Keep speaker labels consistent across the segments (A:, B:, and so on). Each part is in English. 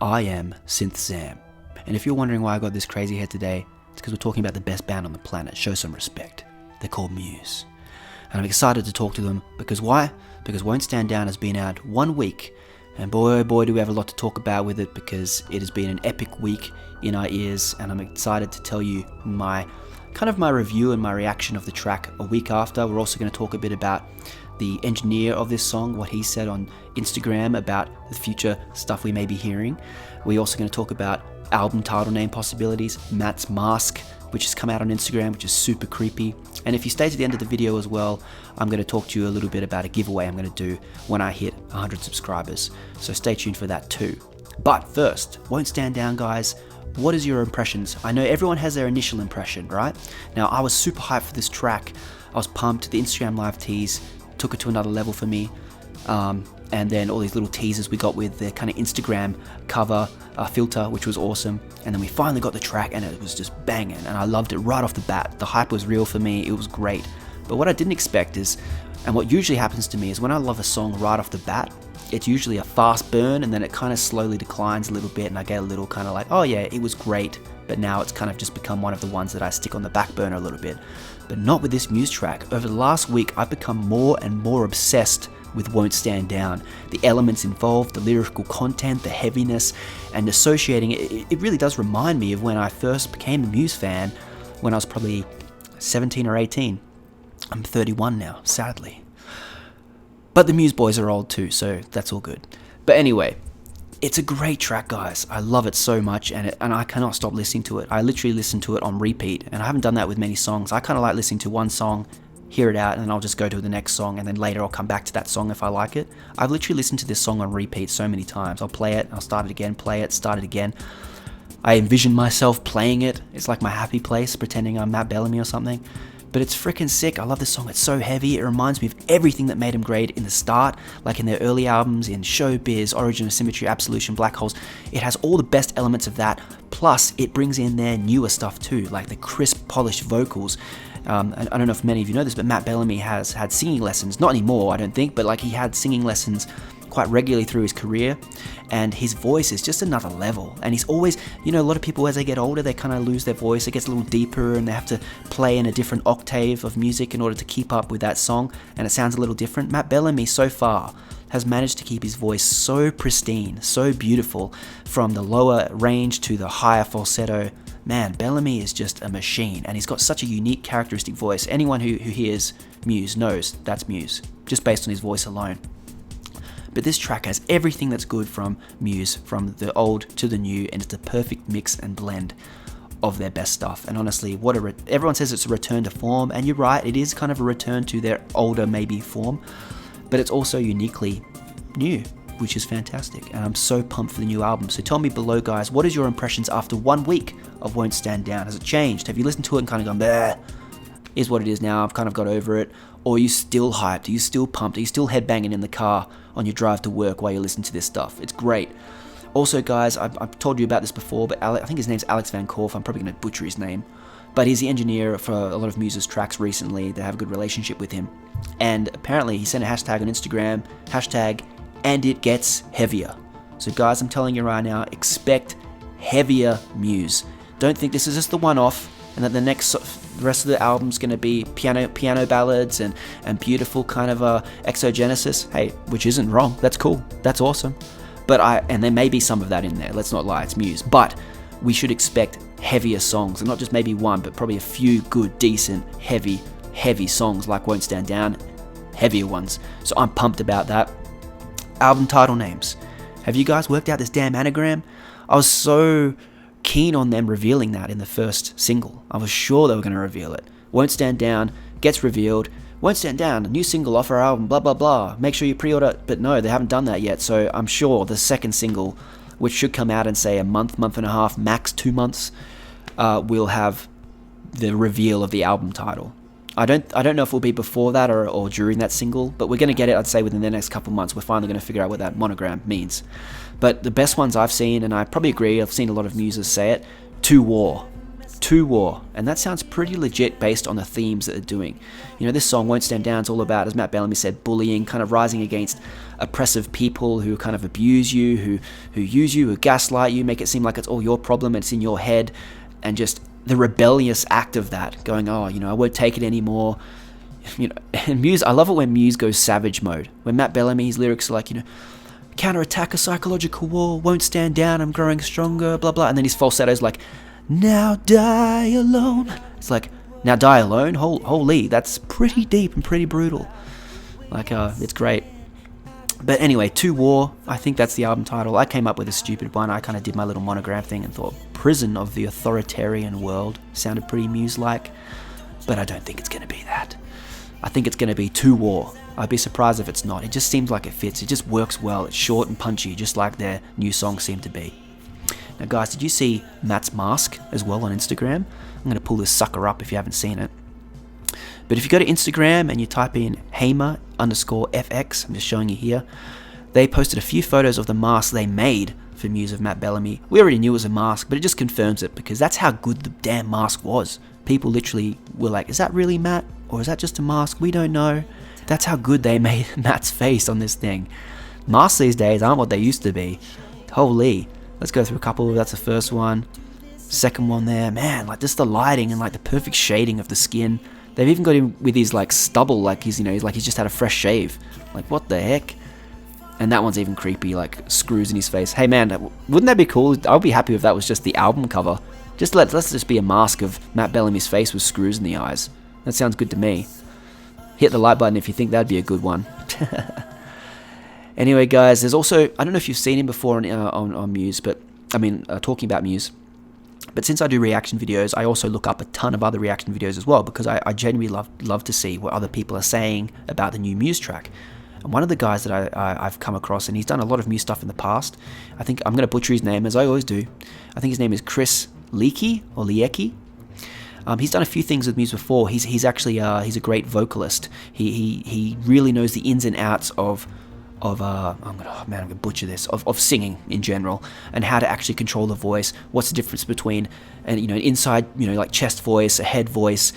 A: I am Synth Sam, and if you're wondering why I got this crazy head today, it's because we're talking about the best band on the planet. Show some respect. They're called Muse. And I'm excited to talk to them because why? Because Won't Stand Down has been out 1 week, and boy oh boy do we have a lot to talk about with it because it has been an epic week in our ears, and I'm excited to tell you my review and my reaction of the track a week after. We're also going to talk a bit about the engineer of this song, what he said on Instagram about the future stuff we may be hearing. We're also going to talk about album title name possibilities, Matt's mask, which has come out on Instagram, which is super creepy. And if you stay to the end of the video as well, I'm going to talk to you a little bit about a giveaway I'm going to do when I hit 100 subscribers. So stay tuned for that too. But first, Won't Stand Down, guys. What is your impressions? I know everyone has their initial impression, right? Now, I was super hyped for this track. I was pumped. The Instagram live tease took it to another level for me. And then all these little teasers we got with the kind of Instagram cover filter, which was awesome. And then we finally got the track and it was just banging. And I loved it right off the bat. The hype was real for me. It was great. But what I didn't expect is, and what usually happens to me is when I love a song right off the bat, it's usually a fast burn and then it kind of slowly declines a little bit and I get a little kind of like, oh yeah, it was great. But now it's kind of just become one of the ones that I stick on the back burner a little bit. But not with this Muse track. Over the last week, I've become more and more obsessed with Won't Stand Down. The elements involved, the lyrical content, the heaviness, and associating it, it really does remind me of when I first became a Muse fan when I was probably 17 or 18. I'm 31 now, sadly. But the Muse boys are old too, so that's all good. But anyway, it's a great track, guys. I love it so much, and I cannot stop listening to it. I literally listen to it on repeat, and I haven't done that with many songs. I kind of like listening to one song, hear it out, and then I'll just go to the next song, and then later I'll come back to that song if I like it. I've literally listened to this song on repeat so many times. I'll play it, I'll start it again, play it, start it again. I envision myself playing it. It's like my happy place, pretending I'm Matt Bellamy or something. But it's freaking sick. I love this song. It's so heavy. It reminds me of everything that made him great in the start, like in their early albums, in Showbiz, Origin of Symmetry, Absolution, Black Holes. It has all the best elements of that. Plus, it brings in their newer stuff too, like the crisp, polished vocals. I don't know if many of you know this, but Matt Bellamy has had singing lessons. Not anymore, I don't think, but like he had singing lessons quite regularly through his career, and his voice is just another level. And he's always, you know, a lot of people as they get older, they kind of lose their voice. It gets a little deeper and they have to play in a different octave of music in order to keep up with that song, and it sounds a little different. Matt Bellamy so far has managed to keep his voice so pristine, so beautiful, from the lower range to the higher falsetto. Man, Bellamy is just a machine, and he's got such a unique characteristic voice. Anyone who hears Muse knows that's Muse, just based on his voice alone. But this track has everything that's good from Muse, from the old to the new, and it's the perfect mix and blend of their best stuff. And honestly, everyone says it's a return to form, and you're right, it is kind of a return to their older maybe form, but it's also uniquely new, which is fantastic. And I'm so pumped for the new album. So tell me below, guys, what is your impressions after 1 week of Won't Stand Down? Has it changed? Have you listened to it and kind of gone, bleh, is what it is now, I've kind of got over it? Or are you still hyped? Are you still pumped? Are you still headbanging in the car on your drive to work while you listen to this stuff? It's great. Also, guys, I've told you about this before, but I think his name's Alex Van Korf. I'm probably going to butcher his name. But he's the engineer for a lot of Muse's tracks recently. They have a good relationship with him. And apparently he sent a hashtag on Instagram, hashtag, and it gets heavier. So guys, I'm telling you right now, expect heavier Muse. Don't think this is just the one-off, and that the rest of the album's going to be piano ballads and beautiful kind of exogenesis. Hey, which isn't wrong. That's cool. That's awesome. And there may be some of that in there. Let's not lie. It's Muse. But we should expect heavier songs, and not just maybe one, but probably a few good, decent, heavy songs like Won't Stand Down, heavier ones. So I'm pumped about that. Album title names. Have you guys worked out this damn anagram? I was so keen on them revealing that in the first single. I was sure they were going to reveal it. Won't Stand Down gets revealed. Won't Stand Down, a new single off our album, blah blah blah. Make sure you pre-order. But no, they haven't done that yet. So I'm sure the second single, which should come out in say a month and a half, max 2 months, will have the reveal of the album title. I don't know if it will be before that or during that single, but we're going to get it, I'd say, within the next couple months. We're finally going to figure out what that monogram means. But the best ones I've seen, and I probably agree, I've seen a lot of muses say it, To War. To War, and that sounds pretty legit based on the themes that they're doing. You know, this song, Won't Stand Down, is all about, as Matt Bellamy said, bullying, kind of rising against oppressive people who kind of abuse you, who use you, who gaslight you, make it seem like it's all your problem, it's in your head, and just the rebellious act of that, going, oh, you know, I won't take it anymore. You know, and Muse, I love it when Muse goes savage mode. When Matt Bellamy's lyrics are like, you know, counterattack a psychological war, won't stand down, I'm growing stronger, blah blah, and then his falsetto's like, now die alone. It's like, now die alone? Holy, that's pretty deep and pretty brutal. Like, it's great. But anyway, To War, I think that's the album title. I came up with a stupid one. I kind of did my little Monogram thing and thought Prison of the Authoritarian World sounded pretty Muse-like, but I don't think it's going to be that. I think it's going to be To War. I'd be surprised if it's not. It just seems like it fits. It just works well. It's short and punchy, just like their new songs seem to be. Now guys, did you see Matt's mask as well on Instagram? I'm going to pull this sucker up if you haven't seen it. But if you go to Instagram and you type in Hamer_FX, I'm just showing you here, they posted a few photos of the mask they made for Muse of Matt Bellamy. We already knew it was a mask, but it just confirms it because that's how good the damn mask was. People literally were like, is that really Matt? Or is that just a mask? We don't know. That's how good they made Matt's face on this thing. Masks these days aren't what they used to be. Holy. Let's go through a couple. That's the first one. Second one there. Man, like just the lighting and like the perfect shading of the skin. They've even got him with his like stubble, like he's, you know, he's just had a fresh shave. Like what the heck? And that one's even creepy, like screws in his face. Hey man, wouldn't that be cool? I'll be happy if that was just the album cover. Just let's just be a mask of Matt Bellamy's face with screws in the eyes. That sounds good to me. Hit the like button if you think that'd be a good one. Anyway, guys, there's also, I don't know if you've seen him before on Muse, but I mean, talking about Muse. But since I do reaction videos, I also look up a ton of other reaction videos as well, because I genuinely love to see what other people are saying about the new Muse track. And one of the guys that I've come across, and he's done a lot of Muse stuff in the past, I think I'm going to butcher his name, as I always do. I think his name is Chris Liepe, or Liepe. He's done a few things with Muse before. He's actually he's a great vocalist. He really knows the ins and outs of I'm gonna butcher this, of singing in general, and how to actually control the voice. What's the difference between an inside, like chest voice, a head voice,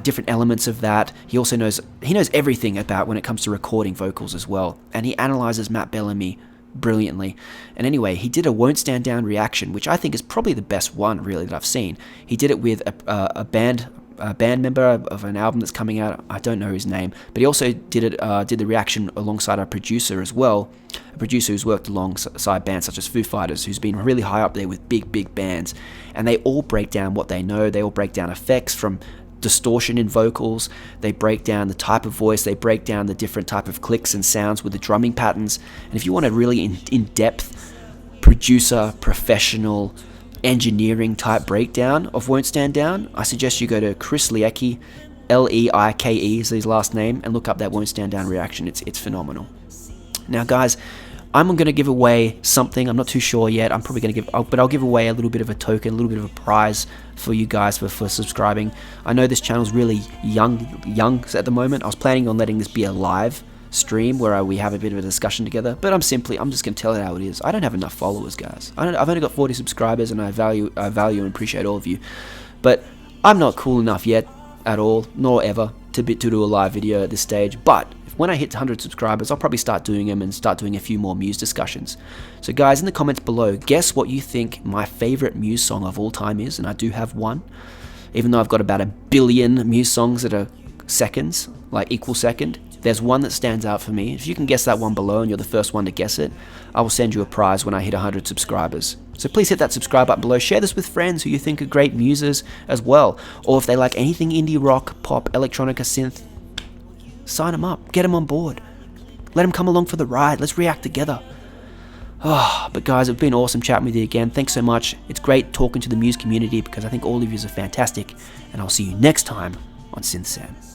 A: different elements of that. He also knows everything about when it comes to recording vocals as well, and he analyzes Matt Bellamy brilliantly. And anyway, he did a Won't Stand Down reaction, which I think is probably the best one really that I've seen. He did it with a band member of an album that's coming out. I don't know his name, but he also did the reaction alongside a producer as well, a producer who's worked alongside bands such as Foo Fighters, who's been really high up there with big bands, and they all break down what they know. They all break down effects from distortion in vocals, they break down the type of voice, they break down the different type of clicks and sounds with the drumming patterns. And if you want a really in-depth producer, professional, engineering type breakdown of Won't Stand Down, I suggest you go to Chris Liepe, Leike is his last name, and look up that Won't Stand Down reaction. It's phenomenal. Now guys, I'm going to give away something. I'm not too sure yet. I'm probably going to but I'll give away a little bit of a token, a little bit of a prize for you guys for subscribing. I know this channel's really young at the moment. I was planning on letting this be a live stream where we have a bit of a discussion together, but I'm just going to tell it how it is. I don't have enough followers, guys. I've only got 40 subscribers, and I value and appreciate all of you, but I'm not cool enough yet at all, nor ever, to do a live video at this stage. But when I hit 100 subscribers, I'll probably start doing them and start doing a few more Muse discussions. So guys, in the comments below, guess what you think my favorite Muse song of all time is, and I do have one, even though I've got about 1 billion Muse songs that are seconds, like equal second. There's one that stands out for me. If you can guess that one below and you're the first one to guess it, I will send you a prize when I hit 100 subscribers. So please hit that subscribe button below. Share this with friends who you think are great muses as well. Or if they like anything indie rock, pop, electronica, synth, sign them up. Get them on board. Let them come along for the ride. Let's react together. But guys, it's been awesome chatting with you again. Thanks so much. It's great talking to the Muse community because I think all of you are fantastic. And I'll see you next time on Synth Sam.